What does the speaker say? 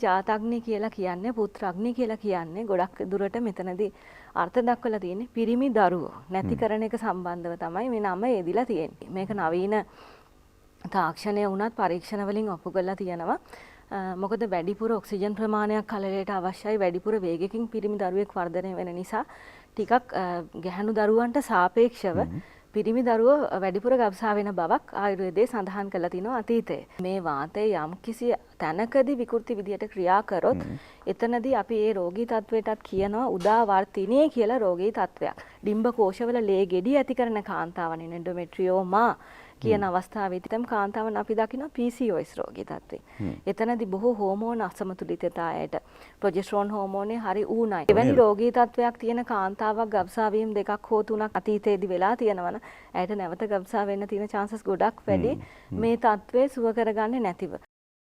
ජාතග්නි කියලා කියන්නේ පුත්‍රාග්නි කියලා කියන්නේ ගොඩක් දුරට මෙතනදී අර්ථ දක්වලා තියෙන්නේ පිරිමි දරුවෝ නැති කරන එක සම්බන්ධව තමයි මේ නම යෙදිලා තියෙන්නේ. මේක නවීන තාක්ෂණය වුණත් පරීක්ෂණ වලින් ඔප්පු කරලා තියෙනවා. මොකද වැඩිපුර ඔක්සිජන් ප්‍රමාණයක් කලලයට අවශ්‍යයි, වැඩිපුර වේගකින් පිරිමි දරුවෙක් වර්ධනය වෙන නිසා ටිකක් ගැහැණු දරුවන්ට සාපේක්ෂව පිරිමි දරුවෝ වැඩිපුර ගබ්සා වෙන බවක් ආයුර්වේදයේ සඳහන් කරලා තිනවා අතීතයේ. මේ වාතය යම් කිසි තැනකදී විකෘති විදියට ක්‍රියා කරොත් එතනදී අපි ඒ රෝගී තත්වයටත් කියනවා උදාවර්තිනේ කියලා රෝගී තත්වයක්. ඩිම්බ කෝෂවල ලේ ගෙඩි ඇති කරන කාන්තාවන් එන්ඩෝමෙට්‍රියෝමා කියන අවස්ථාවේදී කාන්තාවන් අපි දකිනවා PCOS රෝගී තත්ත්වේ. එතනදී බොහෝ හෝමෝන අසමතුලිතතාවයට ප්‍රොජෙස්ටරෝන් හෝමෝනේ හරි ඌණයි. එවැනි රෝගී තත්වයක් තියෙන කාන්තාවක් ගබ්සා වීම 2ක් හෝ 3ක් අතීතයේදී වෙලා තියෙනවනම් ඇයට නැවත ගබ්සා වෙන්න තියෙන chances ගොඩක් වැඩි මේ තත්ත්වේ සුව කරගන්නේ නැතිව.